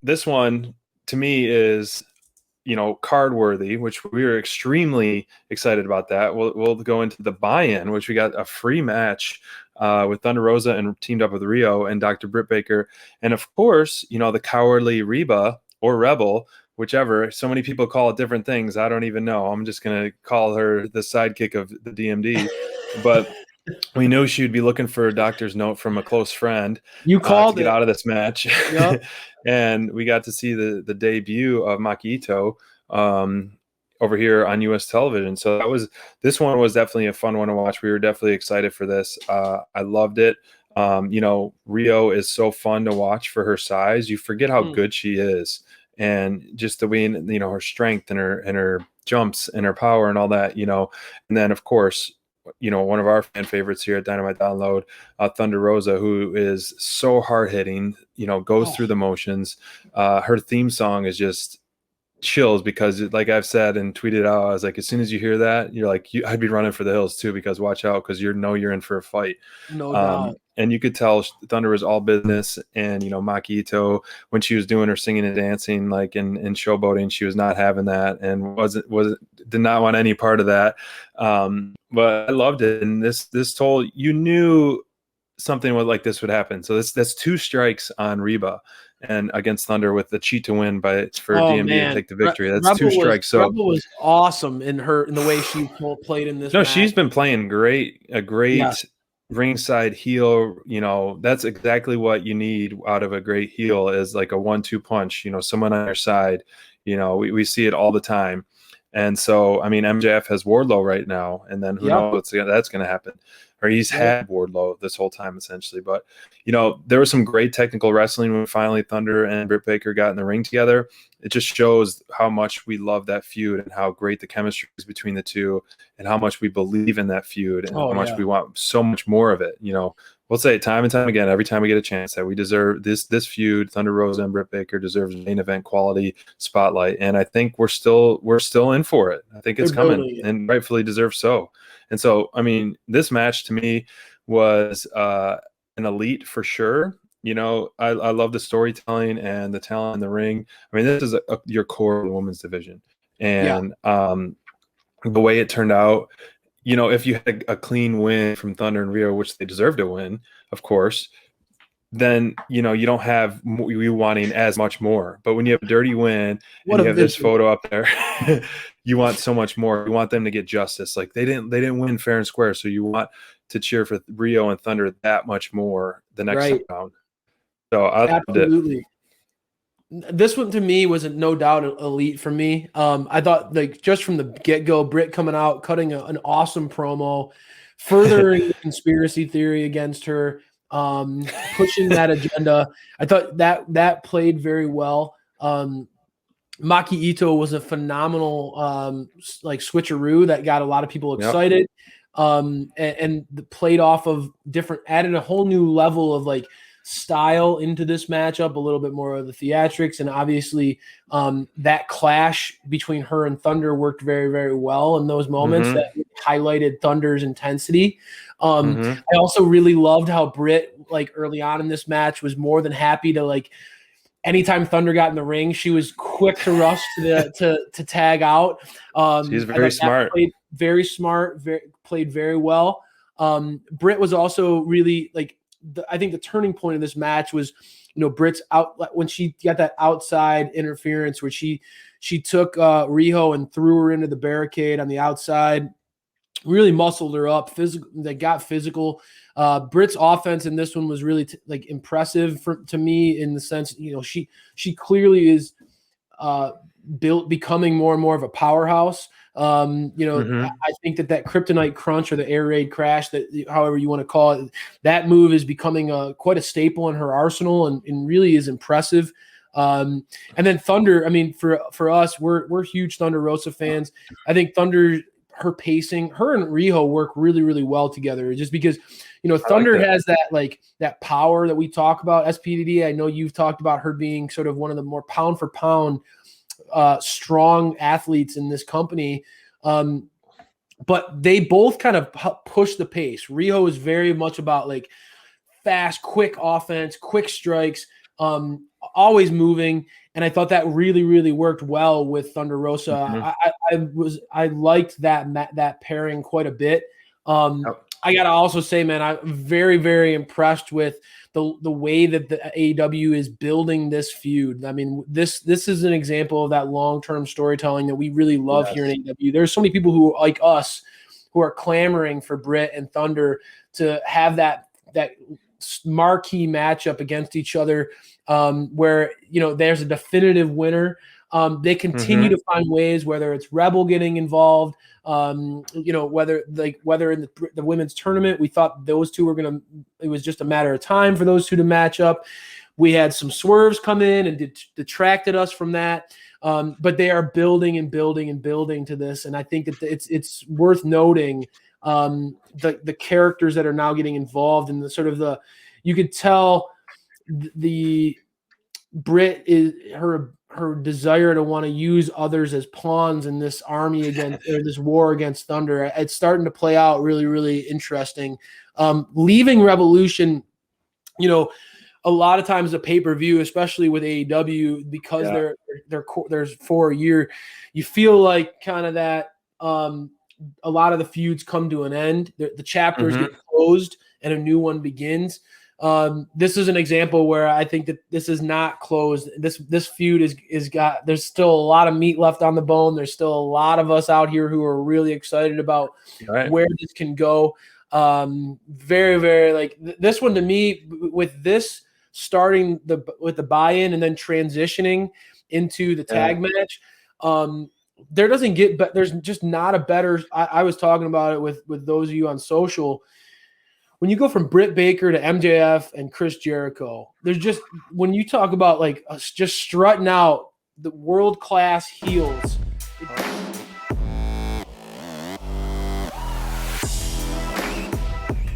this one to me is, card worthy, which we were extremely excited about that. We'll go into the buy-in, which we got a free match with Thunder Rosa and teamed up with Riho and Dr. Britt Baker. And of course, the cowardly Reba or Rebel, whichever. So many people call it different things. I don't even know. I'm just going to call her the sidekick of the DMD. But we knew she would be looking for a doctor's note from a close friend to get out of this match. Yep. And we got to see the debut of Maki Itoh over here on U.S. television. So this one was definitely a fun one to watch. We were definitely excited for this. I loved it. Riho is so fun to watch for her size. You forget how good she is. And just the way, her strength and her jumps and her power and all that, and then of course, one of our fan favorites here at Dynamite Download, Thunder Rosa, who is so hard hitting, goes through the motions. Her theme song is just chills because, like I've said and tweeted out, I was like, as soon as you hear that, you're like, I'd be running for the hills too, because watch out, because you're in for a fight. No doubt. And you could tell Thunder was all business. And, Maki Itoh, when she was doing her singing and dancing, like in showboating, she was not having that and did not want any part of that. But I loved it. And this told, you knew something like this would happen. So that's 2 strikes on Reba and against Thunder with the cheat to win for DMD to take the victory. That's Rebel 2 strikes. Rebel was awesome in the way she played in this. No, match. She's been playing great. A great ringside heel. That's exactly what you need out of a great heel, is like a 1-2 punch. Someone on your side. We see it all the time. And so, MJF has Wardlow right now, and then who knows what's that's going to happen. Or he's had Wardlow this whole time, essentially. But, there was some great technical wrestling when finally Thunder and Britt Baker got in the ring together. It just shows how much we love that feud and how great the chemistry is between the two and how much we believe in that feud and how much we want so much more of it. We'll say it time and time again, every time we get a chance, that we deserve this feud. Thunder Rosa and Britt Baker deserves main event quality spotlight. And I think we're still in for it. I think it's coming and rightfully deserved so. And so, this match to me was an elite for sure. I love the storytelling and the talent in the ring. This is your core of the women's division. And the way it turned out, if you had a clean win from Thunder and Riho, which they deserve to win, of course, then, you don't have you wanting as much more. But when you have a dirty win and you have this photo up there, you want so much more. You want them to get justice. Like they didn't win fair and square. So you want to cheer for Riho and Thunder that much more the next time round. So I loved it. This one to me was no doubt elite for me. I thought, like, just from the get-go, Britt coming out, cutting an awesome promo, furthering the conspiracy theory against her, pushing that agenda. I thought that played very well. Maki Itoh was a phenomenal switcheroo that got a lot of people excited. And played off of added a whole new level of style into this matchup, a little bit more of the theatrics, and obviously that clash between her and Thunder worked very, very well in those moments that highlighted Thunder's intensity. I also really loved how Britt, early on in this match, was more than happy to anytime Thunder got in the ring, she was quick to rush to tag out. She's very smart. Played very smart, played very well. Britt was also really I think the turning point of this match was, Britt's out when she got that outside interference where she took Riho and threw her into the barricade on the outside, really muscled her up. They got physical. Britt's offense in this one was really impressive to me in the sense, she clearly is becoming more and more of a powerhouse. I think that kryptonite crunch or the air raid crash, that however you want to call it, that move is becoming quite a staple in her arsenal and really is impressive. And then Thunder, for us, we're huge Thunder Rosa fans. I think Thunder, her pacing, her and Riho work really, really well together, just because, Thunder has that power that we talk about. SPDD, I know you've talked about her being sort of one of the more pound for pound strong athletes in this company. But they both kind of push the pace. Riho is very much about fast, quick offense, quick strikes. always moving, and I thought that really, really worked well with Thunder Rosa. I liked that pairing quite a bit. I gotta also say, man, I'm very, very impressed with the way that the AEW is building this feud. I mean, this is an example of that long-term storytelling that we really love here in AEW. There's so many people who, like us, who are clamoring for Britt and Thunder to have that marquee matchup against each other, where there's a definitive winner. They continue to find ways, whether it's Rebel getting involved, whether in the women's tournament, we thought those two were it was just a matter of time for those two to match up. We had some swerves come in and detracted us from that. But they are building and building and building to this. And I think that it's worth noting the characters that are now getting involved in you could tell the Britt is her desire to want to use others as pawns in this army against or this war against Thunder. It's starting to play out really, really interesting. Leaving Revolution, a lot of times the pay-per-view, especially with AEW, because there's 4 a year, you feel like kind of that a lot of the feuds come to an end. The chapters get closed and a new one begins. This is an example where I think that this is not closed. This feud there's still a lot of meat left on the bone. There's still a lot of us out here who are really excited about where this can go. Very, very this one to me, with this starting with the buy-in and then transitioning into the tag match. There's just not a better. I was talking about it with those of you on social. When you go from Britt Baker to MJF and Chris Jericho, there's just, when you talk about just strutting out the world-class heels,